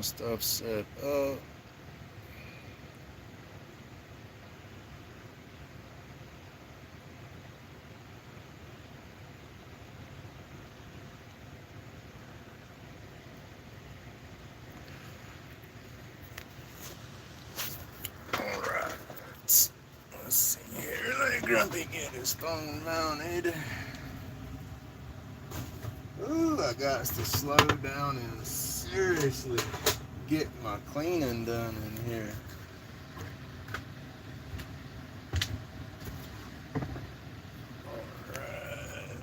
Stuff set up. Alright. Let's see here. Let Grumpy get his phone mounted. Ooh, I got to slow down and seriously get my cleaning done in here. Alright.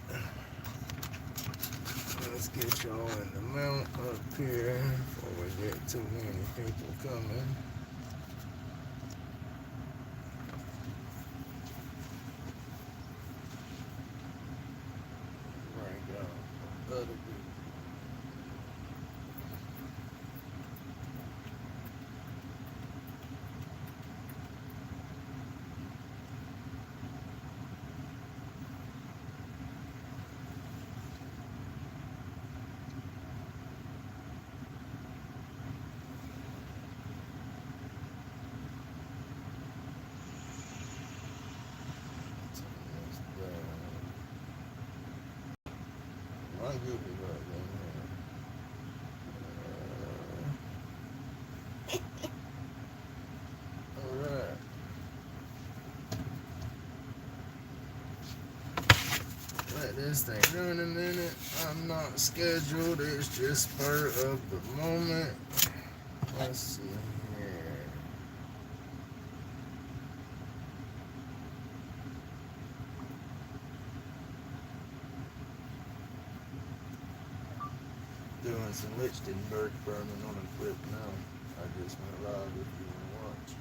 Let's get y'all in the mount up here before we get too many people coming. Right, go. That'll be. My goodness, right there. Alright. Let this thing run a minute. I'm not scheduled, it's just spur of the moment. Let's see here. Doing some Lichtenberg burning on a clip now. I just went live if you want to watch.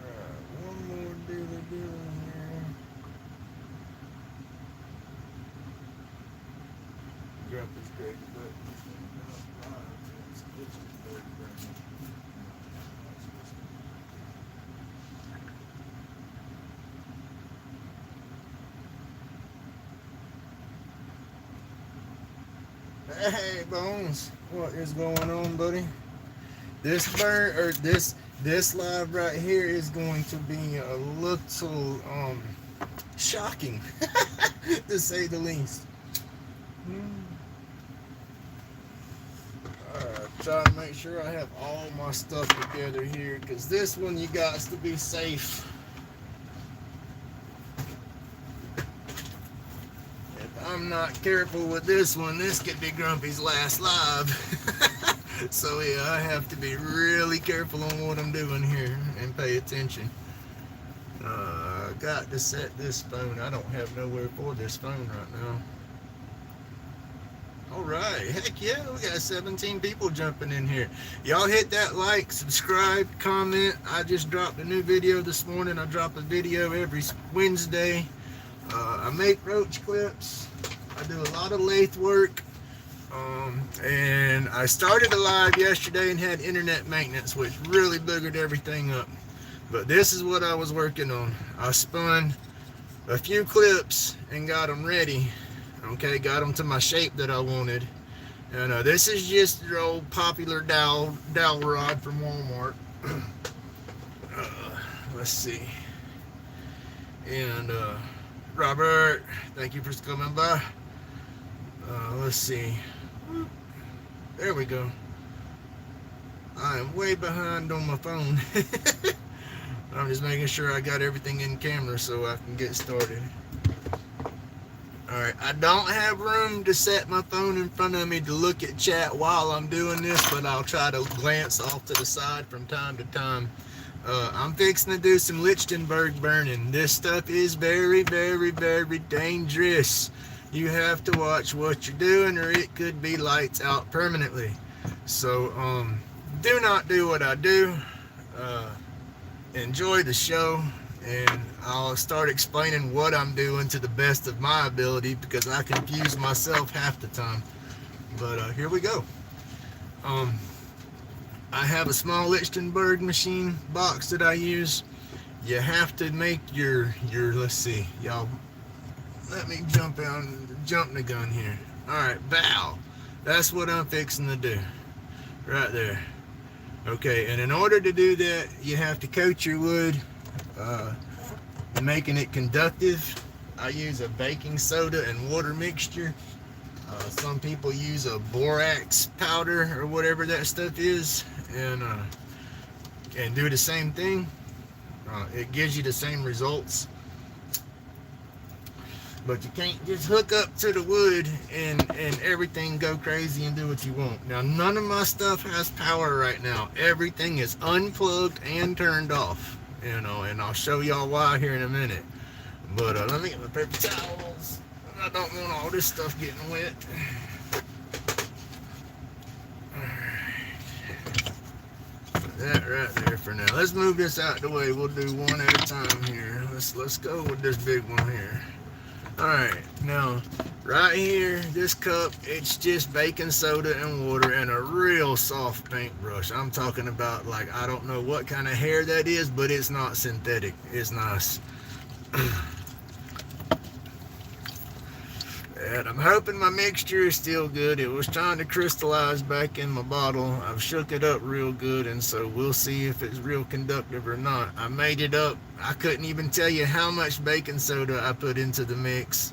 Alright, one more dealer here. Grumpy's great button. Lichtenberg burning. Hey Bones, what is going on, buddy? This burn or this live right here is going to be a little shocking to say the least. Try to make sure I have all my stuff together here, because this one you got to be safe. I'm not careful with this one, this could be Grumpy's last live. So yeah, I have to be really careful on what I'm doing here and pay attention. I got to set this phone. I don't have nowhere for this phone right now. Alright, heck yeah, we got 17 people jumping in here. Y'all hit that like, subscribe, comment. I just dropped a new video this morning. I drop a video every Wednesday. I make roach clips. I do a lot of lathe work. And I started a live yesterday and had internet maintenance, which really boogered everything up. But this is what I was working on. I spun a few clips and got them ready. Okay, got them to my shape that I wanted. And this is just your old popular dowel rod from Walmart. Let's see. And Robert, thank you for coming by. Let's see. There we go. I am way behind on my phone. I'm just making sure I got everything in camera so I can get started. Alright, I don't have room to set my phone in front of me to look at chat while I'm doing this, but I'll try to glance off to the side from time to time. I'm fixing to do some Lichtenberg burning. This stuff is very, very, very dangerous. You have to watch what you're doing or it could be lights out permanently. So, do not do what I do. Enjoy the show, and I'll start explaining what I'm doing to the best of my ability, because I confuse myself half the time. But here we go. I have a small Lichtenberg machine box that I use. you have to make your let's see, y'all. Let me jump the gun here. All right, bow. That's what I'm fixing to do, right there. Okay, and in order to do that, you have to coat your wood, making it conductive. I use a baking soda and water mixture. Some people use a borax powder or whatever that stuff is, and do the same thing. It gives you the same results. But you can't just hook up to the wood and everything go crazy and do what you want. Now, none of my stuff has power right now. Everything is unplugged and turned off, you know, and I'll show y'all why here in a minute. But let me get my paper towels. I don't want all this stuff getting wet. That right there for now. Let's move this out the way. We'll do one at a time here. Let's go with this big one here. Alright, now right here, this cup, it's just baking soda and water and a real soft paintbrush. I'm talking about, like, I don't know what kind of hair that is, but it's not synthetic. It's nice. And I'm hoping my mixture is still good. It was trying to crystallize back in my bottle. I've shook it up real good, and so we'll see if it's real conductive or not. I made it up. I couldn't even tell you how much baking soda I put into the mix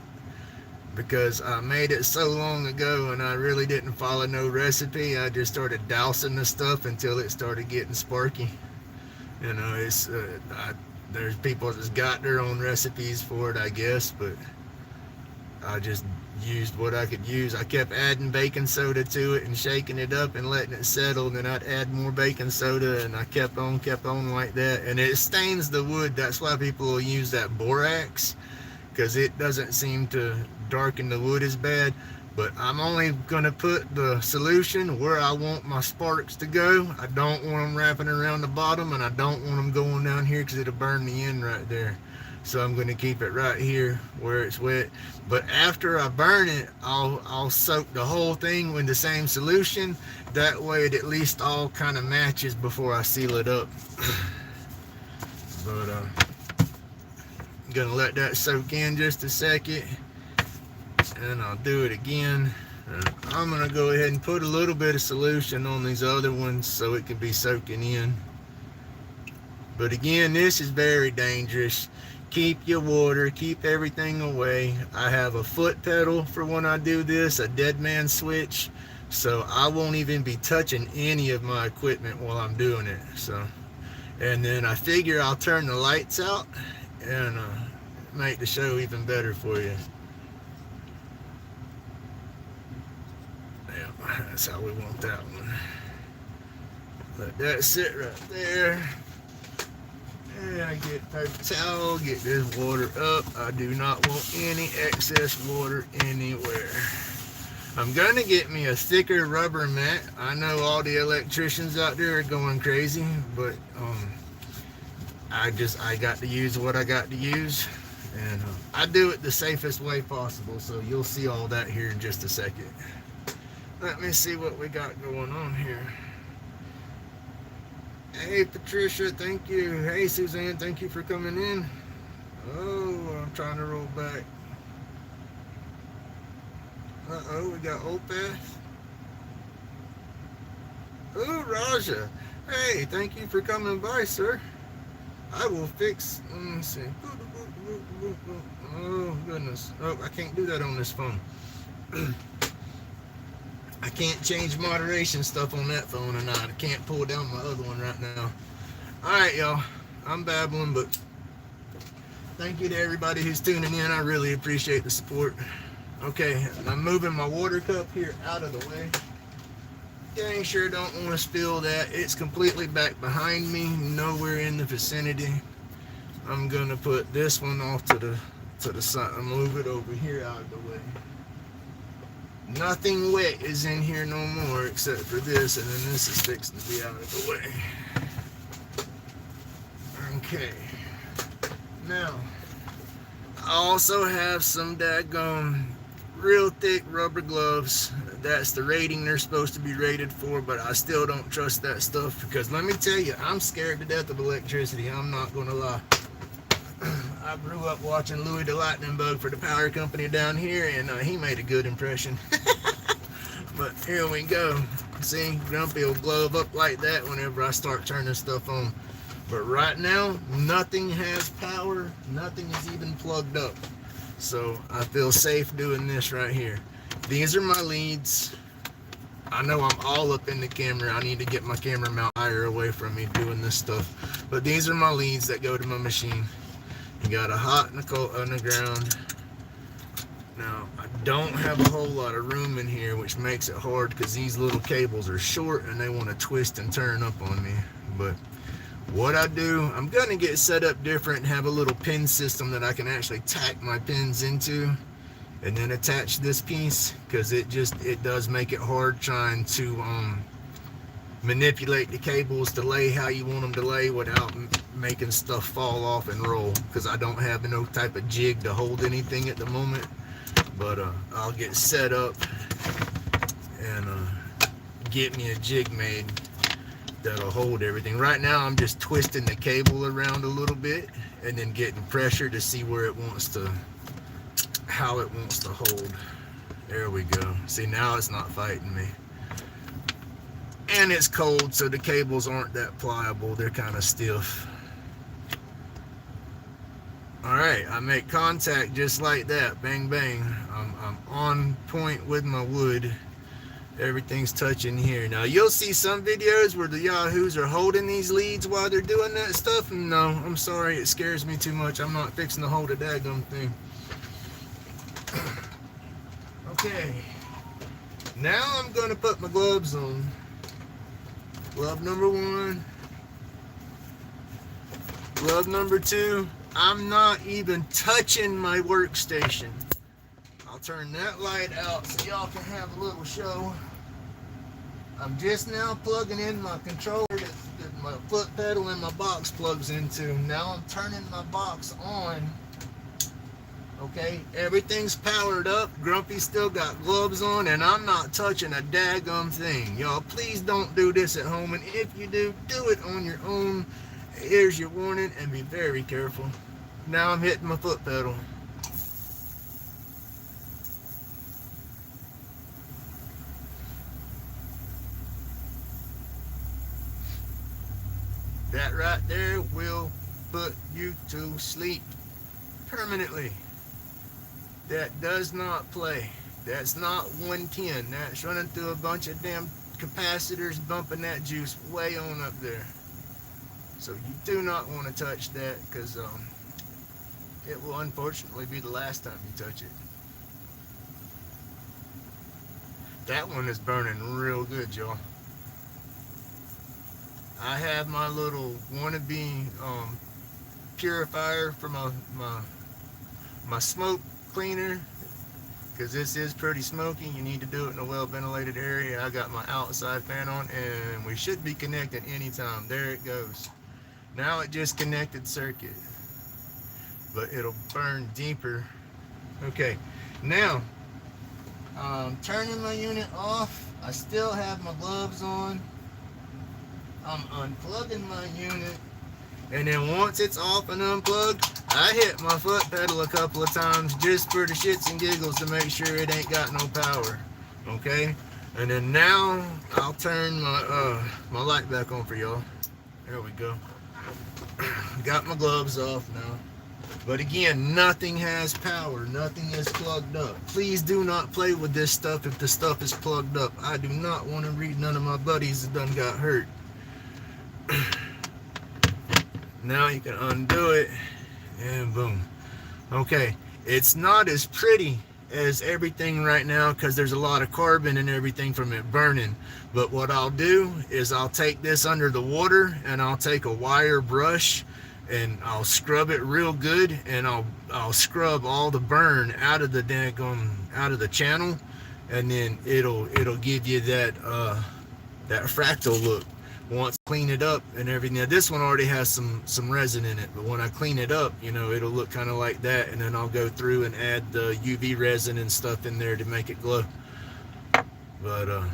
because I made it so long ago and I really didn't follow no recipe. I just started dousing the stuff until it started getting sparky. You know, it's there's people that's got their own recipes for it, I guess, but I just used what I could use. I kept adding baking soda to it and shaking it up and letting it settle, and then I'd add more baking soda, and I kept on like that, and it stains the wood. That's why people will use that borax, because it doesn't seem to darken the wood as bad. But I'm only going to put the solution where I want my sparks to go. I don't want them wrapping around the bottom, and I don't want them going down here because it'll burn the end right there. So I'm going to keep it right here where it's wet. But after I burn it, I'll soak the whole thing with the same solution. That way it at least all kind of matches before I seal it up. But I'm going to let that soak in just a second. And I'll do it again. I'm going to go ahead and put a little bit of solution on these other ones so it can be soaking in. But again, this is very dangerous. Keep your water, keep everything away. I have a foot pedal for when I do this, a dead man switch, so I won't even be touching any of my equipment while I'm doing it. So, and then I figure I'll turn the lights out and make the show even better for you. Yeah, that's how we want that one. Let that sit right there. And I get paper towel, get this water up. I do not want any excess water anywhere. I'm going to get me a thicker rubber mat. I know all the electricians out there are going crazy, but I got to use what I got to use. And I do it the safest way possible, so you'll see all that here in just a second. Let me see what we got going on here. Hey Patricia, thank you. Hey Suzanne, thank you for coming in. Oh, I'm trying to roll back. Uh-oh, we got Opeth. Oh, Raja. Hey, thank you for coming by, sir. I will fix, let me see. Oh, goodness. Oh, I can't do that on this phone. I can't change moderation stuff on that phone or not. I can't pull down my other one right now. Alright, y'all. I'm babbling, but thank you to everybody who's tuning in. I really appreciate the support. Okay, I'm moving my water cup here out of the way. Dang sure don't want to spill that. It's completely back behind me, nowhere in the vicinity. I'm going to put this one off to the side. I'll move it over here out of the way. Nothing wet is in here no more except for this, and then this is fixing to be out of the way. Okay. Now, I also have some daggone real thick rubber gloves. That's the rating they're supposed to be rated for, but I still don't trust that stuff because let me tell you, I'm scared to death of electricity. I'm not going to lie. I grew up watching Louis the Lightning Bug for the power company down here, and he made a good impression. But here we go. See, Grumpy will glove up like that whenever I start turning stuff on. But right now, nothing has power. Nothing is even plugged up. So I feel safe doing this right here. These are my leads. I know I'm all up in the camera. I need to get my camera mount higher away from me doing this stuff. But these are my leads that go to my machine. You got a hot and a cold on the ground. Now, I don't have a whole lot of room in here, which makes it hard because these little cables are short and they want to twist and turn up on me. But what I do, I'm going to get set up different and have a little pin system that I can actually tack my pins into and then attach this piece, because it does make it hard trying to manipulate the cables to lay how you want them to lay without making stuff fall off and roll, because I don't have no type of jig to hold anything at the moment. But I'll get set up and get me a jig made that'll hold everything. Right now I'm just twisting the cable around a little bit and then getting pressure to see where it wants to, how it wants to hold. There we go. See, now it's not fighting me. And it's cold, so the cables aren't that pliable. They're kind of stiff. Alright, I make contact just like that. Bang, bang. I'm on point with my wood. Everything's touching here. Now, you'll see some videos where the yahoos are holding these leads while they're doing that stuff. No, I'm sorry. It scares me too much. I'm not fixing to hold a daggum thing. Okay. Now I'm going to put my gloves on. Glove number 1. Glove number 2. I'm not even touching my workstation. I'll turn that light out so y'all can have a little show. I'm just now plugging in my controller that my foot pedal and my box plugs into. Now I'm turning my box on. Okay, everything's powered up. Grumpy still got gloves on, and I'm not touching a daggum thing. Y'all, please don't do this at home, and if you do, do it on your own. Here's your warning, and be very careful. Now I'm hitting my foot pedal. That right there will put you to sleep permanently. That does not play. That's not 110. That's running through a bunch of damn capacitors, bumping that juice way on up there. So you do not want to touch that, because it will unfortunately be the last time you touch it. That one is burning real good, y'all. I have my little wannabe purifier for my smoke cleaner, because this is pretty smoky. You need to do it in a well ventilated area. I got my outside fan on, and we should be connected anytime. There it goes. Now it just connected circuit, but it'll burn deeper. Okay, now I'm turning my unit off. I still have my gloves on. I'm unplugging my unit, and then once it's off and unplugged, I hit my foot pedal a couple of times just for the shits and giggles to make sure it ain't got no power. Okay, and then now I'll turn my light back on for y'all. There we go. Got my gloves off now. But again, nothing has power. Nothing is plugged up. Please do not play with this stuff if the stuff is plugged up. I do not want to read none of my buddies that done got hurt. Now you can undo it, and boom. Okay, it's not as pretty as everything right now because there's a lot of carbon and everything from it burning. But what I'll do is I'll take this under the water, and I'll take a wire brush and I'll scrub it real good, and I'll scrub all the burn out of the out of the channel, and then it'll give you that that fractal look. Once I clean it up and everything. Now this one already has some resin in it, but when I clean it up, you know, it'll look kind of like that, and then I'll go through and add the UV resin and stuff in there to make it glow. But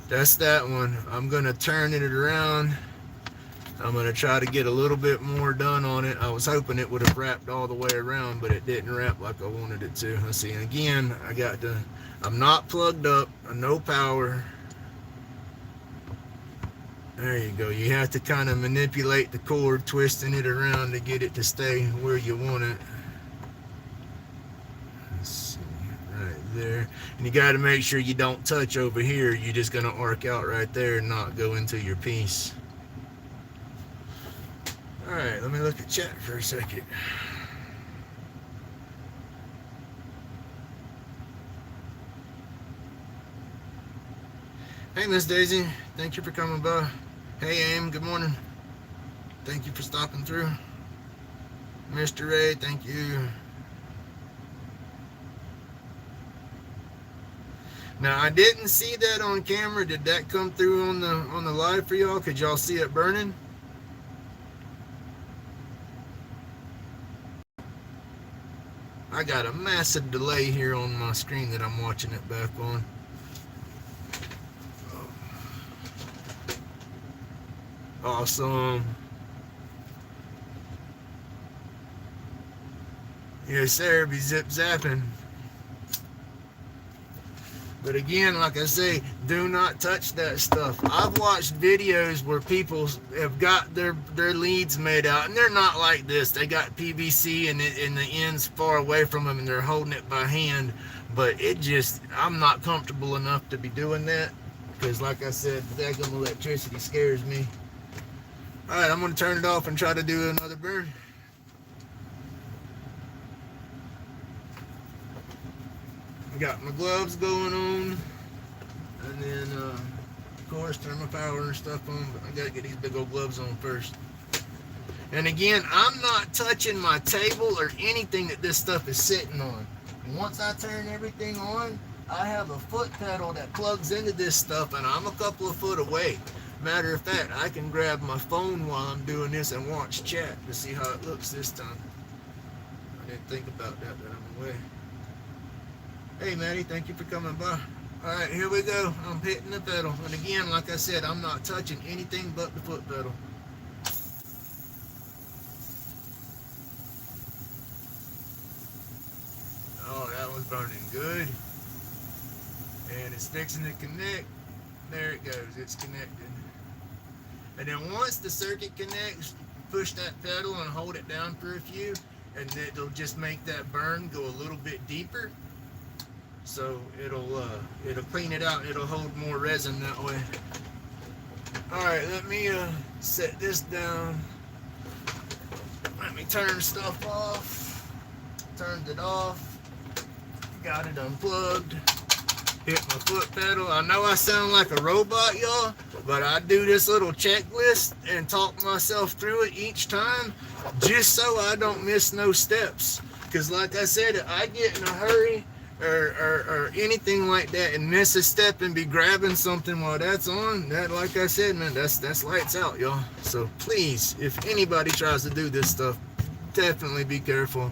that's that one. I'm gonna turn it around I'm going to try to get a little bit more done on it. I was hoping it would have wrapped all the way around, but it didn't wrap like I wanted it to. Let's see. Again, I'm not plugged up, no power. There you go. You have to kind of manipulate the cord, twisting it around to get it to stay where you want it. Let's see, right there. And you got to make sure you don't touch over here. You're just going to arc out right there and not go into your piece. All right, let me look at chat for a second. Hey, Miss Daisy, thank you for coming by. Hey, Aim, good morning. Thank you for stopping through. Mr. Ray, thank you. Now, I didn't see that on camera. Did that come through on the live for y'all? Could y'all see it burning? I got a massive delay here on my screen that I'm watching it back on. Awesome. Yes, sir. Be zip zapping. But again, like I say, do not touch that stuff. I've watched videos where people have got their leads made out, and they're not like this. They got PVC and the ends far away from them, and they're holding it by hand. But I'm not comfortable enough to be doing that, because like I said, daggum electricity scares me. All right, I'm going to turn it off and try to do another burn. I got my gloves going on, and then of course turn my power and stuff on, but I gotta get these big old gloves on first. And again, I'm not touching my table or anything that this stuff is sitting on. And once I turn everything on, I have a foot pedal that plugs into this stuff, and I'm a couple of foot away. Matter of fact, I can grab my phone while I'm doing this and watch chat to see how it looks this time. I didn't think about that I'm away. Hey, Maddie, thank you for coming by. All right, here we go. I'm hitting the pedal. And again, like I said, I'm not touching anything but the foot pedal. Oh, that was burning good. And it's fixing to connect. There it goes. It's connected. And then once the circuit connects, push that pedal and hold it down for a few, and it'll just make that burn go a little bit deeper. So it'll clean it out. It'll hold more resin that way. All right, let me set this down. Let me turn stuff off. Turned it off. Got it unplugged. Hit my foot pedal. I know I sound like a robot, y'all, but I do this little checklist and talk myself through it each time, just so I don't miss no steps. Because like I said, if I get in a hurry or anything like that and miss a step and be grabbing something while that's on, that, like I said, man, that's lights out, y'all. So please, if anybody tries to do this stuff, definitely be careful.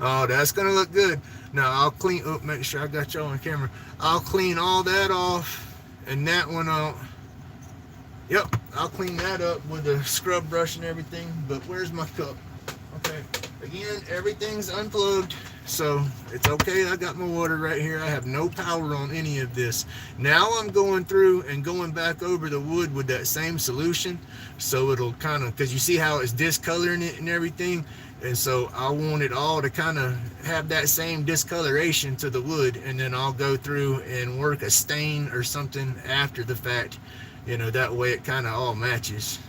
Oh, that's gonna look good. Now I'll clean up, make sure I got y'all on camera. I'll clean all that off and that one out. Yep, I'll clean that up with a scrub brush and everything. But where's my cup? Okay, again, everything's unplugged, so it's okay. I got my water right here. I have no power on any of this. Now I'm going through and going back over the wood with that same solution, so it'll kind of, because you see how it's discoloring it and everything, and so I want it all to kind of have that same discoloration to the wood, and then I'll go through and work a stain or something after the fact, you know, that way it kind of all matches.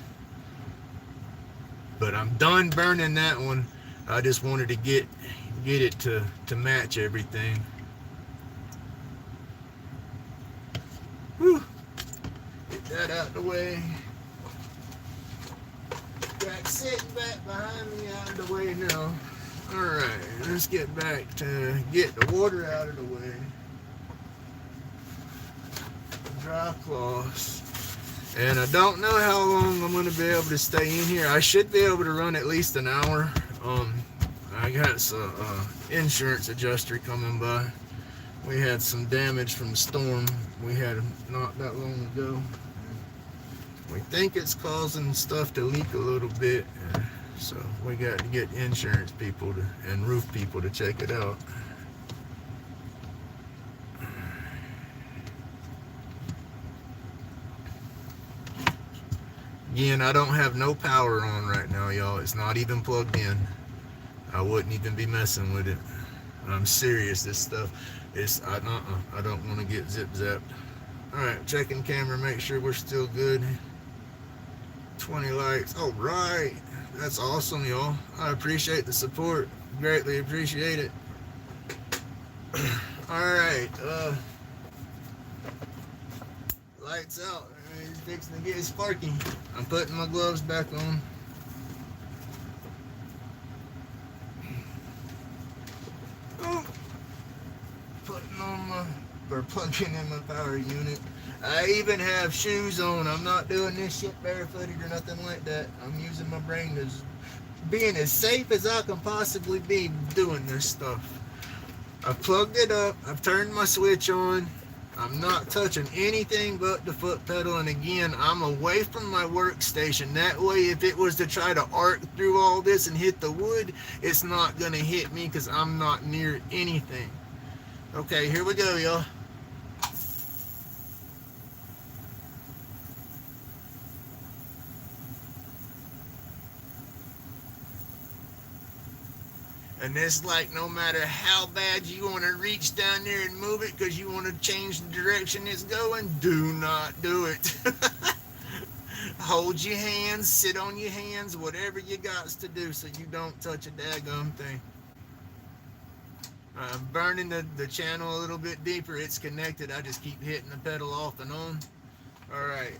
But I'm done burning that one. I just wanted to get it to match everything. Whew. Get that out the way. Got sitting back behind me out of the way now. Alright, let's get back to get the water out of the way. Dry cloths. And I don't know how long I'm going to be able to stay in here. I should be able to run at least an hour. I got some insurance adjuster coming by. We had some damage from the storm we had not that long ago. We think it's causing stuff to leak a little bit, so we got to get insurance people and roof people to check it out. Again, I don't have no power on right now, y'all. It's not even plugged in. I wouldn't even be messing with it. I'm serious. This stuff is I don't want to get zip zapped. All right, checking camera, make sure we're still good. 20 likes. All right, that's awesome, y'all. I appreciate the support. Greatly appreciate it. All right, lights out. He's fixing to get sparky. I'm putting my gloves back on. Oh. Putting on plugging in my power unit. I even have shoes on. I'm not doing this shit barefooted or nothing like that. I'm using my brain as being as safe as I can possibly be doing this stuff. I've plugged it up. I've turned my switch on. I'm not touching anything but the foot pedal, and again, I'm away from my workstation. That way, if it was to try to arc through all this and hit the wood, it's not gonna hit me because I'm not near anything. Okay, here we go, y'all. And it's like no matter how bad you want to reach down there and move it because you want to change the direction it's going, do not do it. Hold your hands, sit on your hands, whatever you got to do so you don't touch a daggum thing. I'm burning the channel a little bit deeper. It's connected. I just keep hitting the pedal off and on. All right,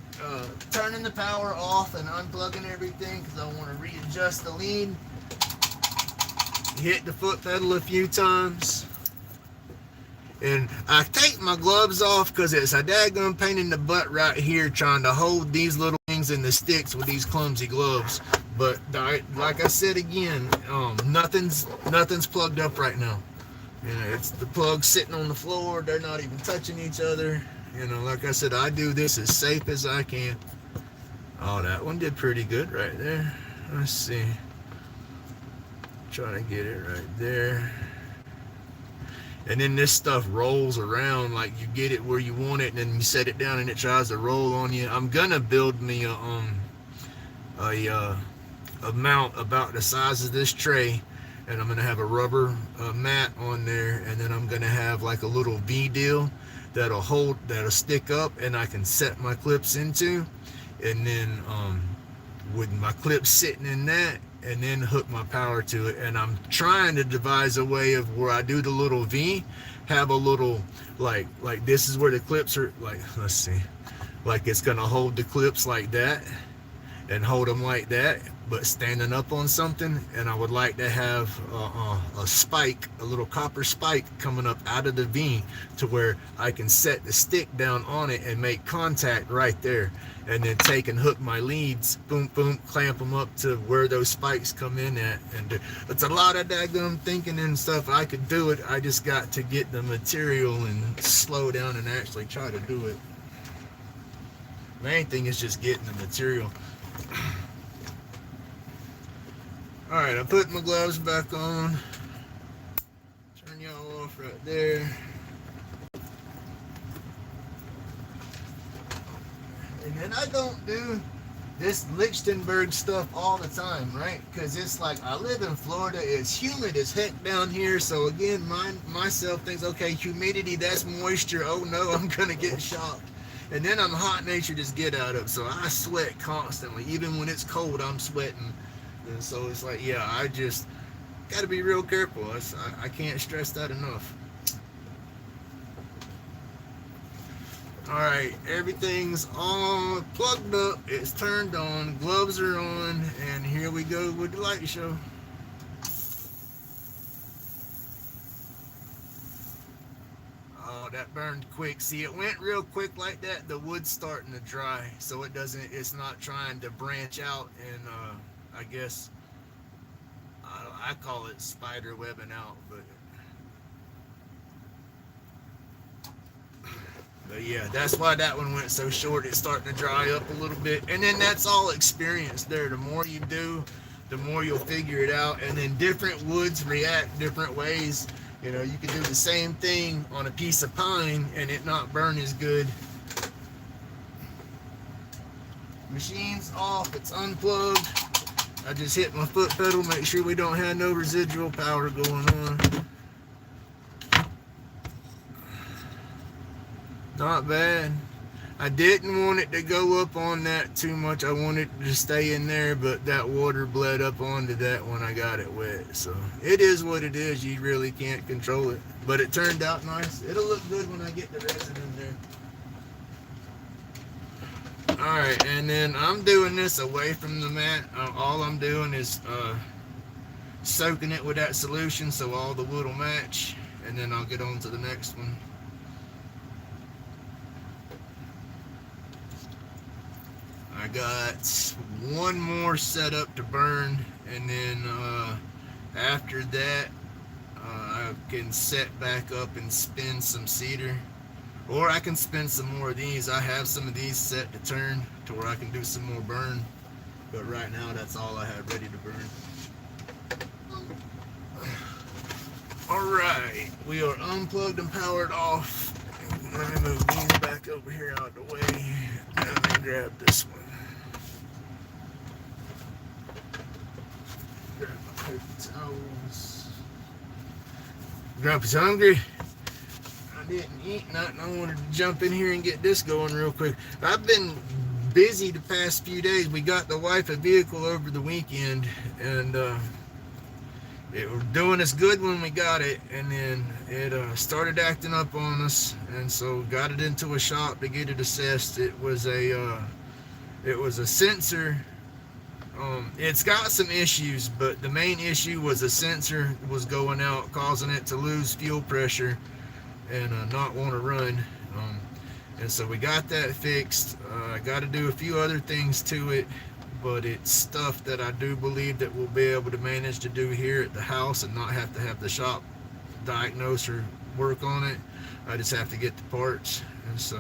turning the power off and unplugging everything because I want to readjust the lead. Hit the foot pedal a few times, and I take my gloves off because it's a daggum pain in the butt right here trying to hold these little things in the sticks with these clumsy gloves. But like I said again, nothing's plugged up right now. You know, it's the plugs sitting on the floor. They're not even touching each other. You know, like I said, I do this as safe as I can. Oh, that one did pretty good right there. Let's see. Trying to get it right there. And then this stuff rolls around, like you get it where you want it and then you set it down and it tries to roll on you. I'm gonna build me a mount about the size of this tray, and I'm gonna have a rubber mat on there, and then I'm gonna have like a little V deal that'll stick up and I can set my clips into, and then with my clips sitting in that, and then hook my power to it. And I'm trying to devise a way of where I do the little V, have a little like this is where the clips are, like, let's see, like it's gonna hold the clips like that and hold them like that, but standing up on something. And I would like to have a spike, a little copper spike coming up out of the V to where I can set the stick down on it and make contact right there, and then take and hook my leads, boom, boom, clamp them up to where those spikes come in at. And it's a lot of daggum thinking and stuff. I could do it. I just got to get the material and slow down and actually try to do it. Main thing is just getting the material. All right, I'm putting my gloves back on. Turn y'all off right there. And then I don't do this Lichtenberg stuff all the time, right? Because it's like, I live in Florida, it's humid as heck down here. So again, myself thinks, okay, humidity, that's moisture. Oh no, I'm gonna get shocked. And then I'm hot natured as get out of, so I sweat constantly. Even when it's cold, I'm sweating. And so it's like, yeah, I just gotta be real careful. I can't stress that enough. All right, everything's all plugged up, it's turned on, gloves are on, and here we go with the light show. Oh, that burned quick. See, it went real quick like that. The wood's starting to dry, so it's not trying to branch out, and I guess I call it spider webbing out, but But yeah, that's why that one went so short. It's starting to dry up a little bit. And then that's all experience there. The more you do, the more you'll figure it out. And then different woods react different ways. You know, you can do the same thing on a piece of pine and it not burn as good. Machine's off, it's unplugged. I just hit my foot pedal, make sure we don't have no residual power going on. Not bad. I didn't want it to go up on that too much. I wanted it to stay in there, but that water bled up onto that when I got it wet. So it is what it is. You really can't control it. But it turned out nice. It'll look good when I get the resin in there. Alright, and then I'm doing this away from the mat. All I'm doing is soaking it with that solution so all the wood will match. And then I'll get on to the next one. I got one more setup to burn, and then after that I can set back up and spin some cedar, or I can spin some more of these. I have some of these set to turn to where I can do some more burn, but right now that's all I have ready to burn. Alright, we are unplugged and powered off. Let me move these back over here out of the way, and then grab this one. Grab my paper towels. Grumpy's hungry. I didn't eat nothing. I wanted to jump in here and get this going real quick. I've been busy the past few days. We got the wife a vehicle over the weekend, and it was doing us good when we got it, and then it started acting up on us, and so got it into a shop to get it assessed. It was a sensor. It's got some issues, but the main issue was a sensor was going out, causing it to lose fuel pressure and not want to run. And so we got that fixed. I got to do a few other things to it, but it's stuff that I do believe that we'll be able to manage to do here at the house and not have to have the shop diagnose or work on it. I just have to get the parts. And so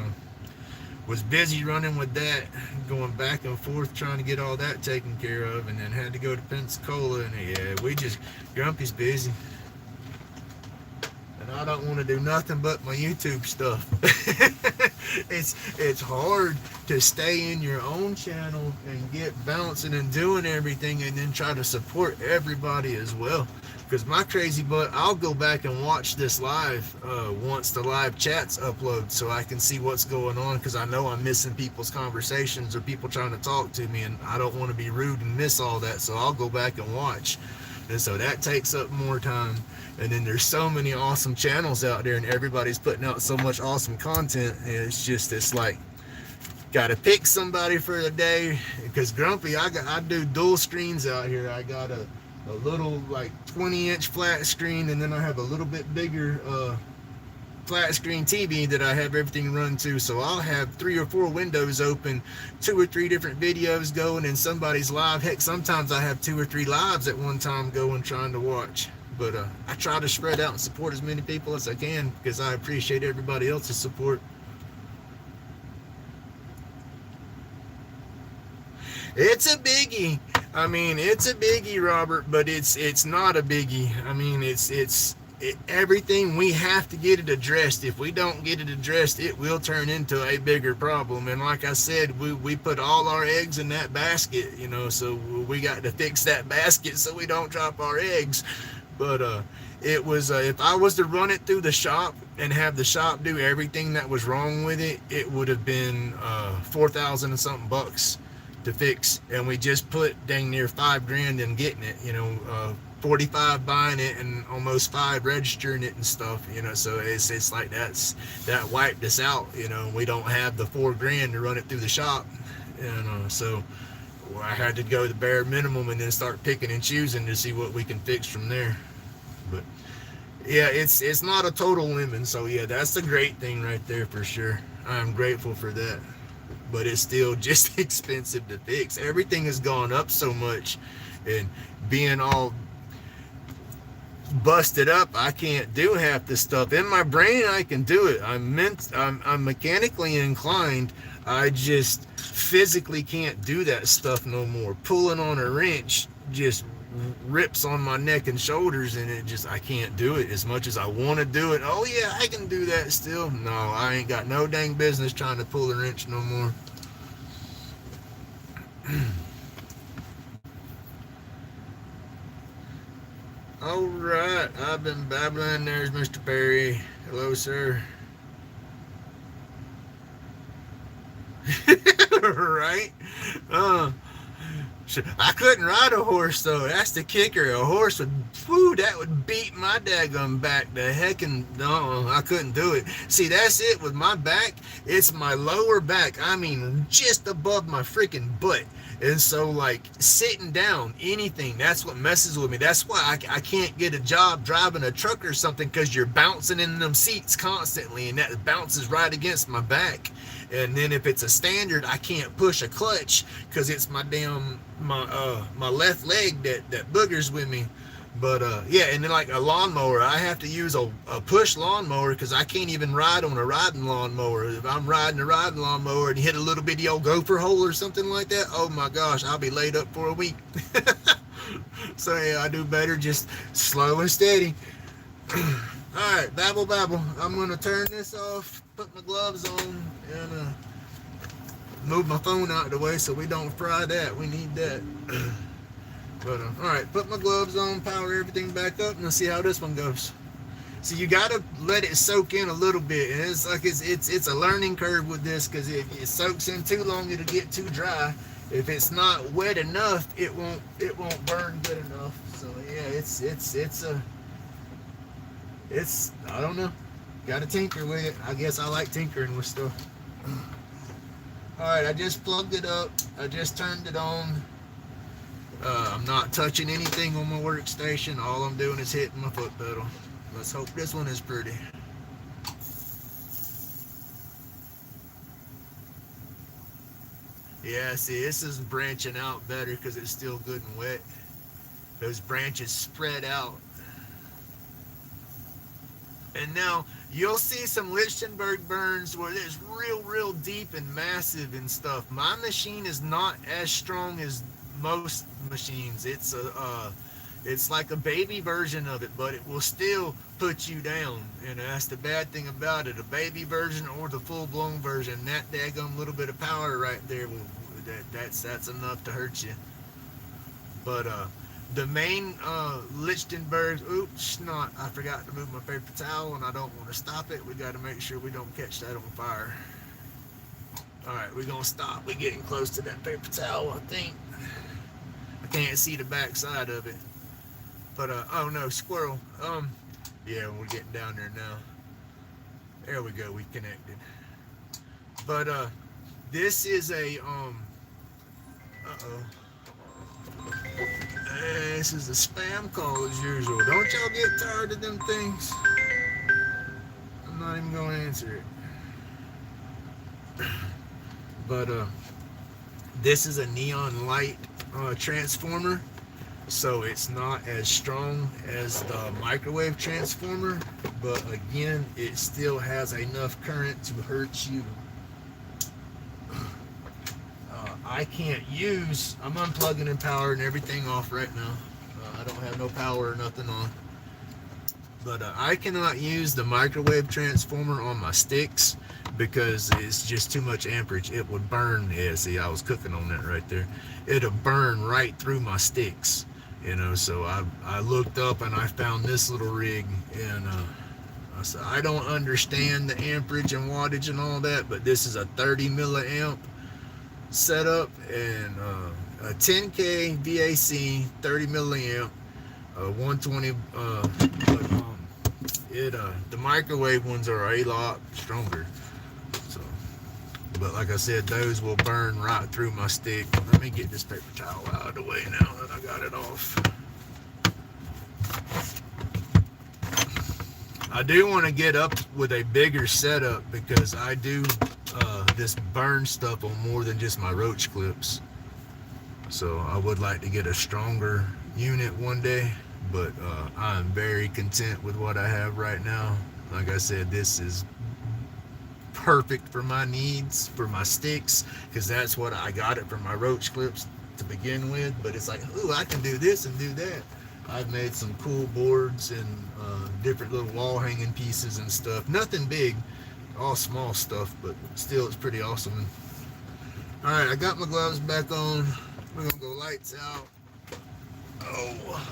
was busy running with that, going back and forth trying to get all that taken care of, and then had to go to Pensacola, and yeah, Grumpy's busy. And I don't want to do nothing but my YouTube stuff. It's hard to stay in your own channel and get bouncing and doing everything and then try to support everybody as well. Because my crazy butt, I'll go back and watch this live once the live chats upload so I can see what's going on, because I know I'm missing people's conversations or people trying to talk to me, and I don't want to be rude and miss all that, so I'll go back and watch. And so that takes up more time. And then there's so many awesome channels out there, and everybody's putting out so much awesome content, and it's like, gotta pick somebody for the day. Because Grumpy, I do dual screens out here. I got a little like 20-inch flat screen, and then I have a little bit bigger flat screen TV that I have everything run to. So I'll have 3 or 4 windows open, 2 or 3 different videos going, and somebody's live. Heck, sometimes I have 2 or 3 lives at one time going, trying to watch. But I try to spread out and support as many people as I can, because I appreciate everybody else's support. It's a biggie. I mean, it's a biggie, Robert, but it's not a biggie. I mean, everything, we have to get it addressed. If we don't get it addressed, it will turn into a bigger problem. And like I said, we put all our eggs in that basket, you know, so we got to fix that basket so we don't drop our eggs. But it was if I was to run it through the shop and have the shop do everything that was wrong with it, it would have been $4,000 and something bucks to fix, and we just put dang near $5,000 in getting it, you know, 45 buying it and almost 5 registering it and stuff, you know. So it's like that wiped us out, you know. We don't have the $4,000 to run it through the shop, you know. So I had to go the bare minimum and then start picking and choosing to see what we can fix from there. But yeah, it's not a total lemon, so yeah, that's the great thing right there for sure. I'm grateful for that. But it's still just expensive to fix. Everything has gone up so much, and being all busted up, I can't do half this stuff. In my brain, I can do it. I'm mechanically inclined. I just physically can't do that stuff no more. Pulling on a wrench just rips on my neck and shoulders, and I can't do it as much as I want to do it. Oh yeah, I can do that still. No, I ain't got no dang business trying to pull a wrench no more. All right, I've been babbling. There's Mr. Perry. Hello, sir. Right? I couldn't ride a horse though. That's the kicker. A horse that would beat my daggum back the heck, and no, I couldn't do it. See, that's it with my back. It's my lower back. I mean, just above my freaking butt. And so, like, sitting down, anything, that's what messes with me. That's why I can't get a job driving a truck or something, because you're bouncing in them seats constantly, and that bounces right against my back. And then if it's a standard, I can't push a clutch because it's my left leg that boogers with me. But yeah, and then like a lawnmower, I have to use a push lawnmower because I can't even ride on a riding lawnmower. If I'm riding a riding lawnmower and hit a little bitty old gopher hole or something like that, oh my gosh, I'll be laid up for a week. So yeah, I do better just slow and steady. All right, babble. I'm gonna turn this off, put my gloves on, and move my phone out of the way so we don't fry that. We need that. But all right, put my gloves on, power everything back up, and let's see how this one goes. So you gotta let it soak in a little bit, and it's like it's a learning curve with this, because if it soaks in too long, it'll get too dry. If it's not wet enough, it won't burn good enough. So yeah, it's I don't know. Gotta tinker with it. I guess I like tinkering with stuff. Alright, I just plugged it up. I just turned it on. I'm not touching anything on my workstation. All I'm doing is hitting my foot pedal. Let's hope this one is pretty. Yeah, see, this is branching out better because it's still good and wet. Those branches spread out. And now you'll see some Lichtenberg burns where it's real deep and massive and stuff. My machine is not as strong as most machines. It's like a baby version of it, but it will still put you down. And that's the bad thing about it. A baby version or the full-blown version, that daggum little bit of power right there, that's enough to hurt you. But the main Lichtenberg, I forgot to move my paper towel, and I don't want to stop it. We got to make sure we don't catch that on fire. All right, we're gonna stop. We're getting close to that paper towel, I think. I can't see the back side of it, but oh no, squirrel. Yeah, we're getting down there now. There we go, we connected. But this is a this is a spam call as usual. Don't y'all get tired of them things? I'm not even gonna answer it. But this is a neon light transformer, so it's not as strong as the microwave transformer, but again, it still has enough current to hurt you. I'm unplugging and powering everything off right now. I don't have no power or nothing on. But I cannot use the microwave transformer on my sticks because it's just too much amperage. It would burn. Yeah, see, I was cooking on that right there. It'll burn right through my sticks, you know. So I looked up and I found this little rig, and I said, I don't understand the amperage and wattage and all that, but this is a 30 milliamp setup, and a 10K VAC, 30 milliamp, 120. The microwave ones are a lot stronger. So, but like I said, those will burn right through my stick. Let me get this paper towel out of the way now that I got it off. I do want to get up with a bigger setup because I do this burn stuff on more than just my roach clips. So I would like to get a stronger unit one day, but I'm very content with what I have right now. Like I said, this is perfect for my needs, for my sticks, because that's what I got it for my roach clips to begin with. But it's like, ooh, I can do this and do that. I've made some cool boards and different little wall hanging pieces and stuff. Nothing big, all small stuff, but still it's pretty awesome. All right, I got my gloves back on. We're gonna go lights out. Oh.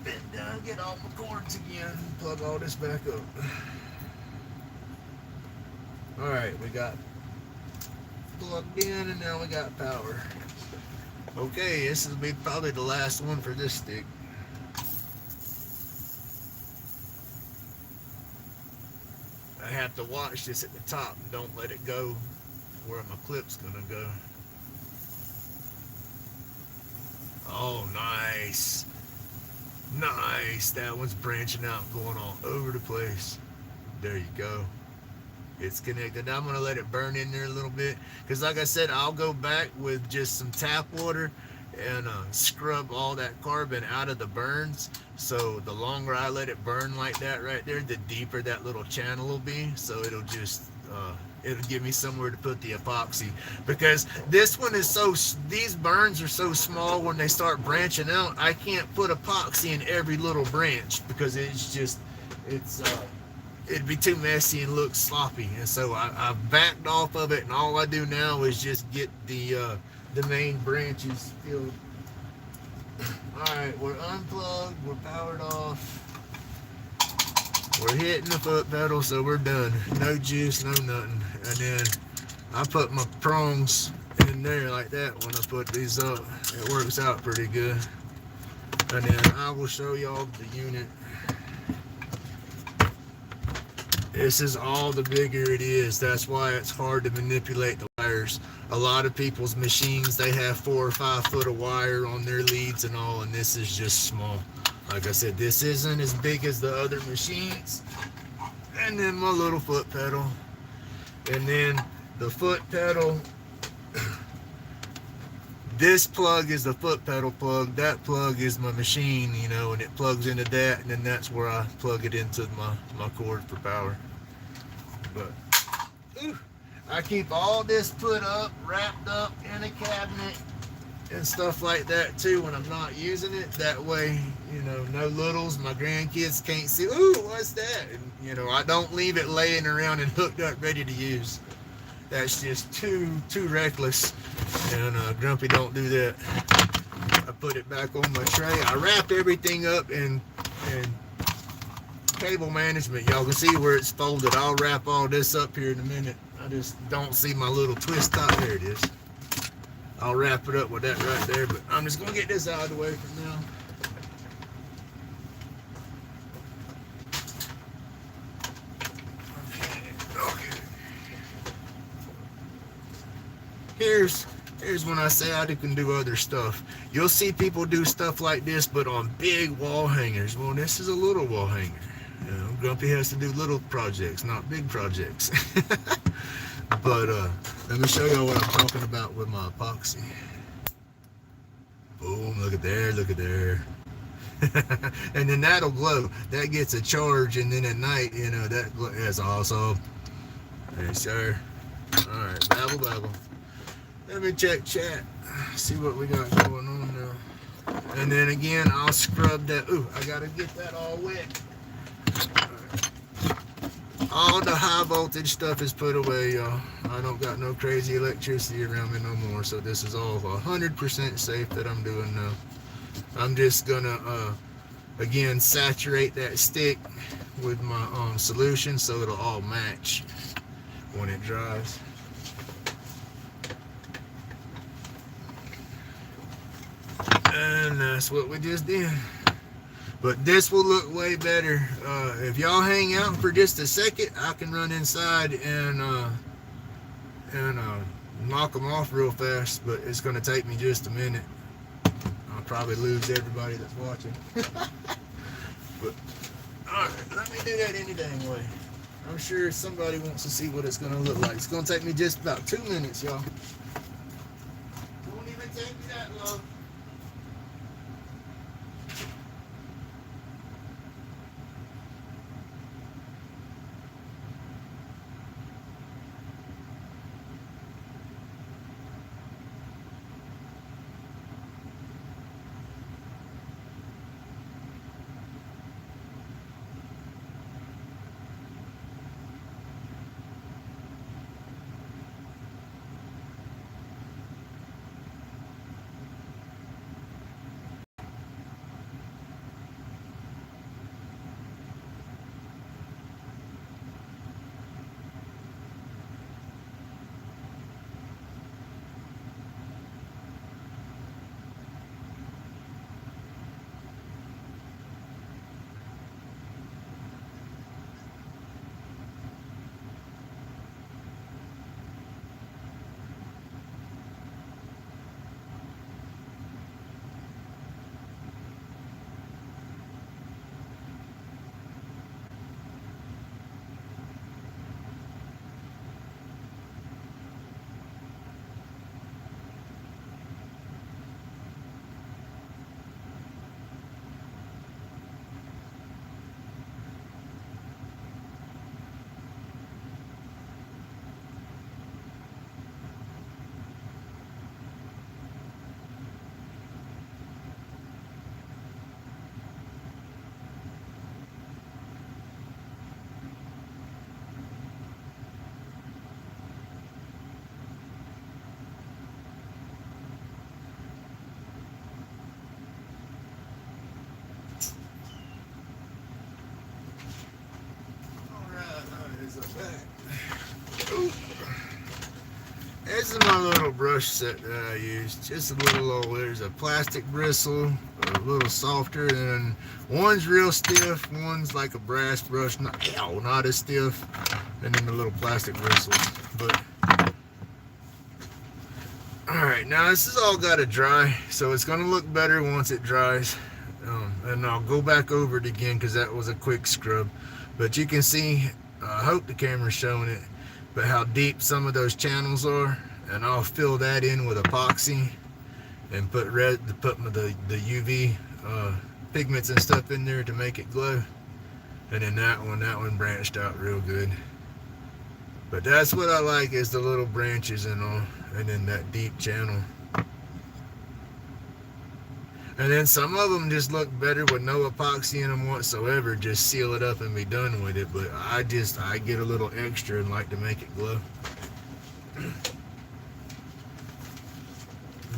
Bend down, get all my cords again, plug all this back up. Alright, we got plugged in and now we got power. Okay, this will be probably the last one for this stick. I have to watch this at the top and don't let it go where my clip's gonna go. Oh, nice. Nice. That one's branching out, going all over the place. There you go. It's connected. I'm going to let it burn in there a little bit. Because like I said, I'll go back with just some tap water and scrub all that carbon out of the burns. So the longer I let it burn like that right there, the deeper that little channel will be. So it'll just... it'll give me somewhere to put the epoxy, because this one is so, these burns are so small. When they start branching out, I can't put epoxy in every little branch because it's just, it'd be too messy and look sloppy. And so I've backed off of it, and all I do now is just get the main branches filled. All right, we're unplugged, we're powered off. We're hitting the foot pedal, so we're done. No juice, no nothing. And then I put my prongs in there like that when I put these up. It works out pretty good. And then I will show y'all the unit. This is all the bigger it is. That's why it's hard to manipulate the wires. A lot of people's machines, they have 4 or 5 foot of wire on their leads and all, and this is just small. Like I said, this isn't as big as the other machines. And then my little foot pedal. And then the foot pedal. This plug is the foot pedal plug. That plug is my machine, you know, and it plugs into that. And then that's where I plug it into my cord for power. But I keep all this put up, wrapped up in a cabinet and stuff like that too when I'm not using it. That way, you know, no littles, my grandkids can't see, ooh, what's that? And, you know, I don't leave it laying around and hooked up ready to use. That's just too reckless. And Grumpy don't do that. I put it back on my tray. I wrap everything up in cable management. Y'all can see where it's folded. I'll wrap all this up here in a minute. I just don't see my little twist top. There it is. I'll wrap it up with that right there, but I'm just gonna get this out of the way for now. Okay. Here's when I say I can do other stuff. You'll see people do stuff like this, but on big wall hangers. Well, this is a little wall hanger. You know, Grumpy has to do little projects, not big projects. But let me show you what I'm talking about with my epoxy. Boom, look at there, look at there. And then that'll glow. That gets a charge, and then at night, you know, that's awesome. Yes, sir. Alright, babble. Let me check chat. See what we got going on now. And then again, I'll scrub that. Ooh, I gotta get that all wet. All the high voltage stuff is put away, y'all. I don't got no crazy electricity around me no more, so this is all 100% safe that I'm doing now. I'm just gonna, again, saturate that stick with my solution so it'll all match when it dries. And that's what we just did. But this will look way better. If y'all hang out for just a second, I can run inside and knock them off real fast, but it's going to take me just a minute. I'll probably lose everybody that's watching. But, alright, let me do that any dang way. I'm sure somebody wants to see what it's going to look like. It's going to take me just about 2 minutes, y'all. Won't even take me that long. this is my little brush set that I use. Just a little old, there's a plastic bristle, a little softer, and one's real stiff, one's like a brass brush, not as stiff, and then the little plastic bristles. But alright, now this has all got to dry, so it's going to look better once it dries. And I'll go back over it again because that was a quick scrub. But you can see, I hope the camera's showing it, but how deep some of those channels are. And I'll fill that in with epoxy and put the UV pigments and stuff in there to make it glow. And then that one branched out real good. But that's what I like, is the little branches and all, and then that deep channel. And then some of them just look better with no epoxy in them whatsoever. Just seal it up and be done with it. But I get a little extra and like to make it glow.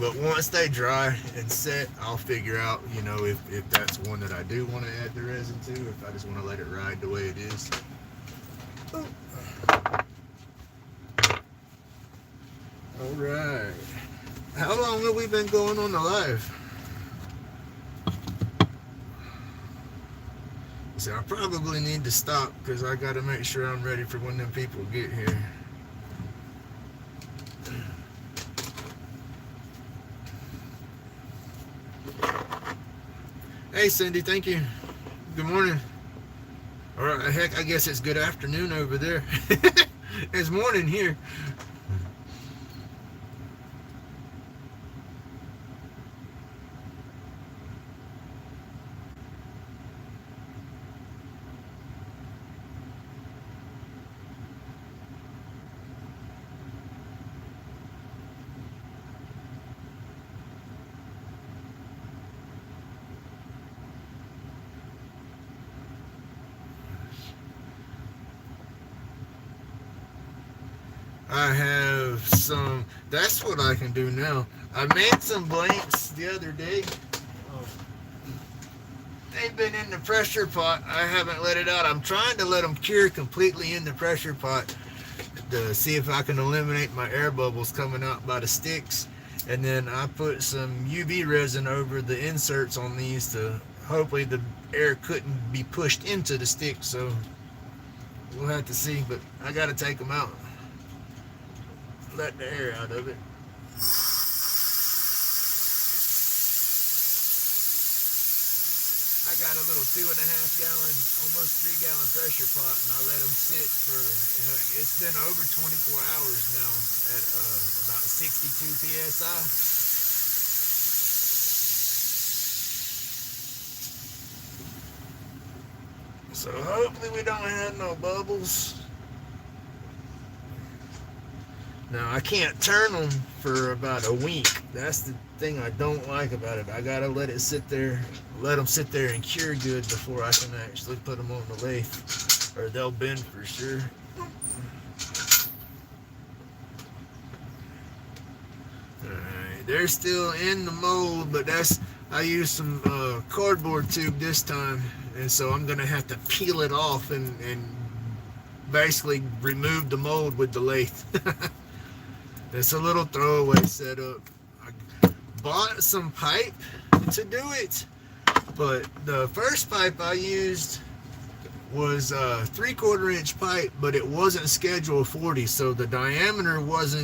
But once they dry and set, I'll figure out, you know, if that's one that I do want to add the resin to, if I just want to let it ride the way it is. Oh. All right. How long have we been going on the live? So I probably need to stop because I got to make sure I'm ready for when them people get here. Hey Cindy, thank you. Good morning. All right, heck, I guess it's good afternoon over there. It's morning here. I have some, that's what I can do now. I made some blanks the other day. They've been in the pressure pot. I haven't let it out. I'm trying to let them cure completely in the pressure pot to see if I can eliminate my air bubbles coming out by the sticks. And then I put some UV resin over the inserts on these to hopefully the air couldn't be pushed into the stick. So we'll have to see, but I got to take them out. Let the air out of it. I got a little 2.5 gallon, almost 3 gallon pressure pot, and I let them sit for, it's been over 24 hours now at about 62 psi. So hopefully we don't have no bubbles. Now, I can't turn them for about a week. That's the thing I don't like about it. I gotta let it sit there, let them sit there and cure good before I can actually put them on the lathe, or they'll bend for sure. Alright, they're still in the mold, but I used some cardboard tube this time, and so I'm gonna have to peel it off and basically remove the mold with the lathe. It's a little throwaway setup. I bought some pipe to do it, but the first pipe I used was a 3/4 inch pipe, but it wasn't schedule 40, so the diameter was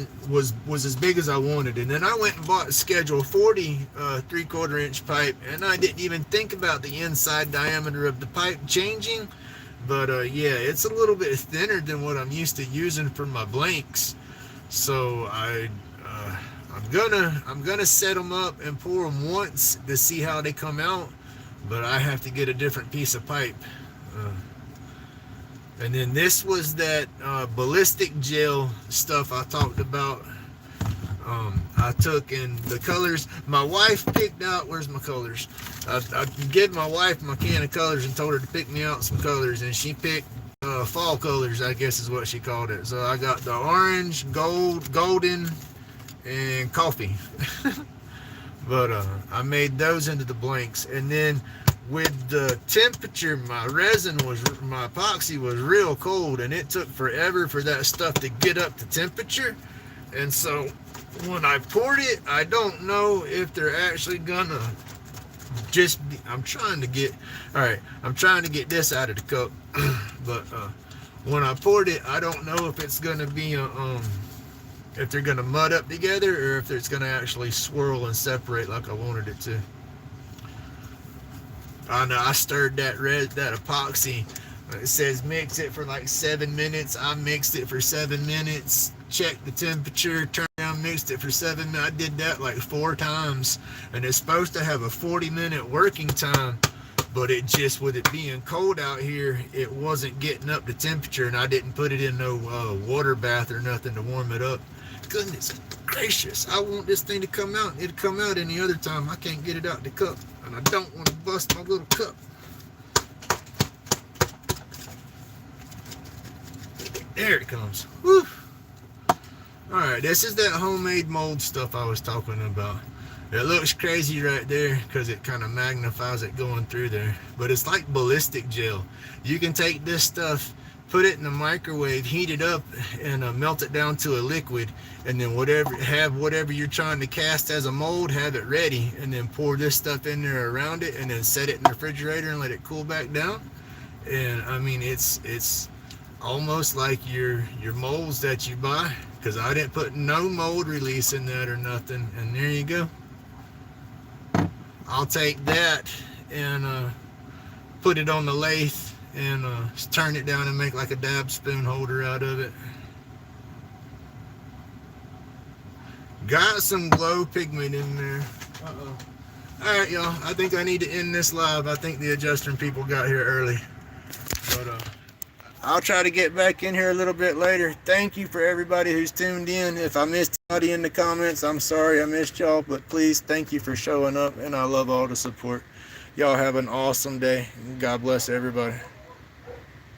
as big as I wanted. And then I went and bought schedule 40 3/4 inch pipe, and I didn't even think about the inside diameter of the pipe changing. But yeah, it's a little bit thinner than what I'm used to using for my blanks. So I'm gonna set them up and pour them once to see how they come out, but I have to get a different piece of pipe. And then this was that ballistic gel stuff I talked about. I took in the colors. My wife picked out, where's my colors? I gave my wife my can of colors and told her to pick me out some colors, and she picked fall colors, I guess is what she called it. So I got the orange, golden, and coffee. But I made those into the blanks. And then with the temperature, my epoxy was real cold, and it took forever for that stuff to get up to temperature. And so when I poured it, I don't know if they're actually gonna just be, I'm trying to get this out of the cup. But when I poured it, I don't know if it's gonna be if they're gonna mud up together or if it's gonna actually swirl and separate like I wanted it to. I know I stirred that epoxy. It says mix it for like 7 minutes. I mixed it for 7 minutes, checked the temperature, turned around, mixed it for 7 minutes. I did that like 4 times, and it's supposed to have a 40-minute working time, but it just, with it being cold out here, it wasn't getting up to temperature, and I didn't put it in no water bath or nothing to warm it up. Goodness gracious, I want this thing to come out. It'd come out any other time. I can't get it out the cup, and I don't want to bust my little cup. There it comes. Woo. Alright, this is that homemade mold stuff I was talking about. It looks crazy right there because it kind of magnifies it going through there. But it's like ballistic gel. You can take this stuff, put it in the microwave, heat it up, and melt it down to a liquid. And then whatever you're trying to cast as a mold, have it ready. And then pour this stuff in there around it, and then set it in the refrigerator and let it cool back down. And I mean, it's almost like your molds that you buy, because I didn't put no mold release in that or nothing. And there you go. I'll take that and put it on the lathe and turn it down and make like a dab spoon holder out of it. Got some glow pigment in there. Alright, y'all, I think I need to end this live. I think the adjusting people got here early, but I'll try to get back in here a little bit later. Thank you for everybody who's tuned in. If I missed anybody in the comments, I'm sorry I missed y'all, but please, thank you for showing up, and I love all the support. Y'all have an awesome day. God bless everybody.